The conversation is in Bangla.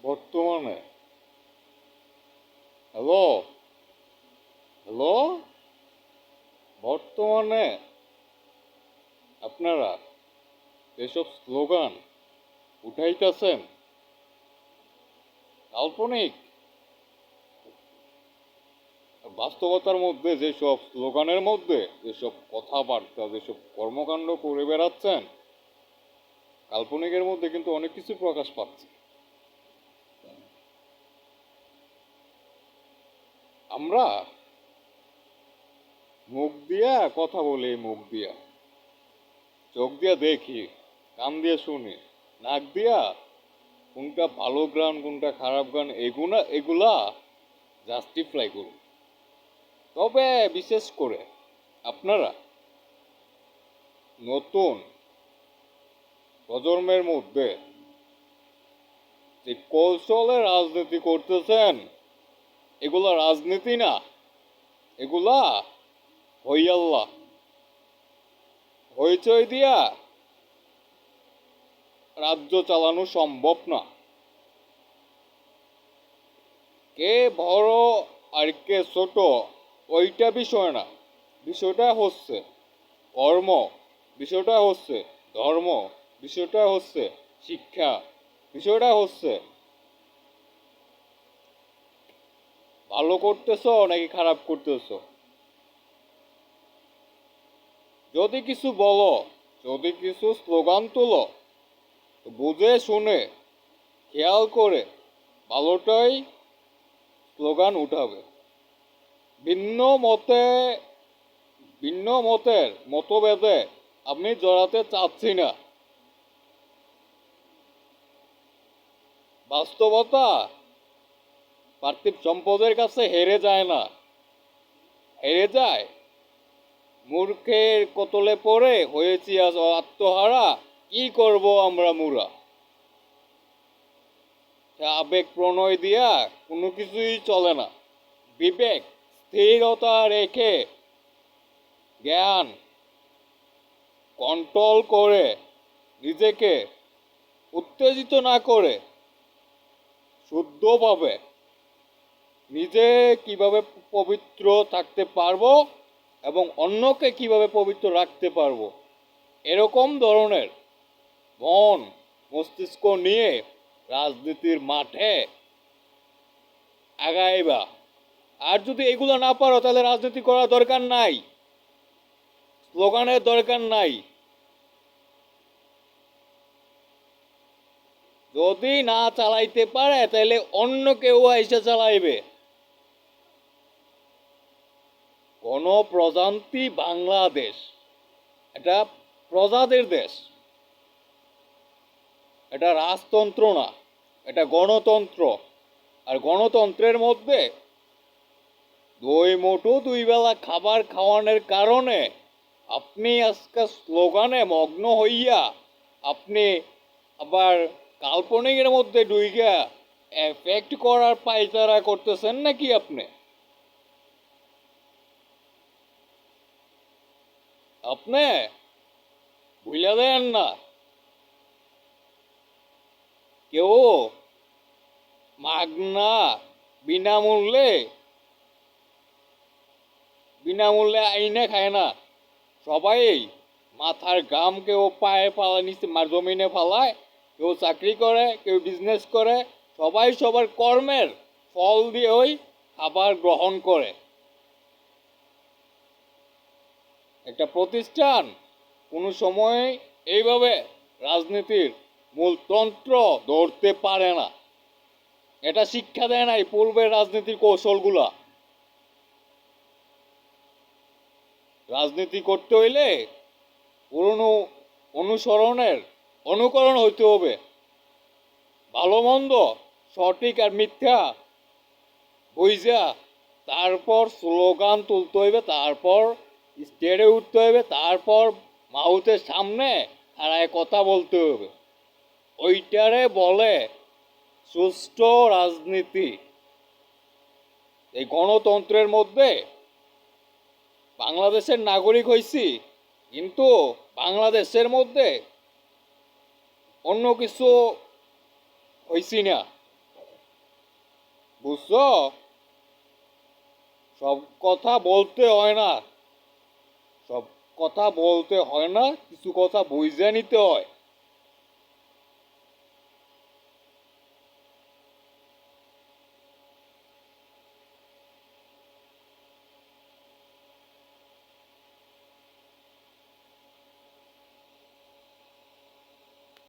বর্তমানে হ্যালো হ্যালো বর্তমানে আপনারা যেসব স্লোগান উঠাইতেছেন, কাল্পনিক আর বাস্তবতার মধ্যে যেসব স্লোগানের মধ্যে যেসব কথাবার্তা, যেসব কর্মকাণ্ড করে বেড়াচ্ছেন, কাল্পনিকের মধ্যে কিন্তু অনেক কিছু প্রকাশ পাচ্ছে। আমরা মুখ দিয়া কথা বলি, মুখ দিয়া চোখ দিয়া দেখি, কান দিয়ে শুনি, নাক দিয়া কোনটা ভালো গান কোনটা খারাপ গান এগুলা জাস্টিফাই করুন। তবে বিশেষ করে আপনারা নতুন প্রজন্মের মধ্যে যে কৌশলে রাজনীতি করতেছেন, এগুলা রাজনীতি না, এগুলা হইয়াল্লা, হইচই দিয়া রাজ্য চালানো সম্ভব না। কে বড় আর কে ছোট ওইটা বিষয় না, বিষয়টা হচ্ছে কর্ম, বিষয়টা হচ্ছে ধর্ম, বিষয়টা হচ্ছে শিক্ষা, বিষয়টা হচ্ছে ভালো করতেছ নাকি খারাপ করতেছ। যদি কিছু বলো, যদি কিছু স্লোগান তুলো, বুঝে শুনে খেয়াল করে ভালোটাই স্লোগান উঠাবে। ভিন্ন মতে, ভিন্ন মতের মতভেদে আমি জড়াতে চাচ্ছি না। বাস্তবতা পার্থিব সম্পদের কাছে হেরে যায় না, হেরে যায় মূর্খের কতলে পড়ে হয়েছি আজ আত্মহারা, কি করব আমরা মুরা। আবেগ প্রণয় দিয়া কোনো কিছুই চলে না। বিবেক স্থিরতা রেখে জ্ঞান কন্ট্রোল করে নিজেকে উত্তেজিত না করে শুদ্ধভাবে নিজে কিভাবে পবিত্র থাকতে পারবো এবং অন্যকে কিভাবে পবিত্র রাখতে পারবো, এরকম ধরনের মন মস্তিষ্ক নিয়ে রাজনীতির মাঠে আগাইবা। আর যদি এগুলো না পারো তাহলে রাজনীতি করার দরকার নাই, স্লোগানের দরকার নাই। যদি না চালাইতে পারে তাহলে অন্য কেউ এসে চালাইবে। গণপ্রজাতন্ত্রী বাংলাদেশ এটা প্রজাদের দেশ, এটা রাজতন্ত্র না, এটা গণতন্ত্র। আর গণতন্ত্রের মধ্যে দুই মুঠো দুই বেলা খাবার খাওয়ানোর কারণে আপনি আজকে স্লোগানে মগ্ন হইয়া আপনি আবার কাল্পনিকের মধ্যে ডুইগা এফেক্ট করার পাইতারা করতেছেন নাকি আপনি? আপনি ভুলে দেন না, কেউ মাগনা বিনামূল্যে বিনামূল্যে আইনে খায় না। সবাই মাথার ঘাম কেউ পায়ে ফালা নিচে জমিনে ফালায়, কেউ চাকরি করে, কেউ বিজনেস করে, সবাই সবার কর্মের ফল দিয়ে ওই খাবার গ্রহণ করে। একটা প্রতিষ্ঠান কোনো সময় এইভাবে রাজনীতির মূল তন্ত্র ধরতে পারে না। এটা শিক্ষা দেয় নাই পূর্বের রাজনীতির কৌশলগুলা। রাজনীতি করতে হইলে পুরনো অনুসরণের অনুকরণ হইতে হবে। ভালো মন্দ সঠিক আর মিথ্যা বুঝা তারপর স্লোগান তুলতে হইবে, তারপর স্টেজে উঠতে হইবে, তারপর মাউথের সামনে দাঁড়ায় কথা বলতে হবে। ওইটারে বলে সুষ্ঠু রাজনীতি। এই গণতন্ত্রের মধ্যে বাংলাদেশের নাগরিক হইছি, কিন্তু বাংলাদেশের মধ্যে অন্য কিছু হইছি না। বুঝছো? সব কথা বলতে হয় না, সব কথা বলতে হয় না, কিছু কথা বুঝে নিতে হয়।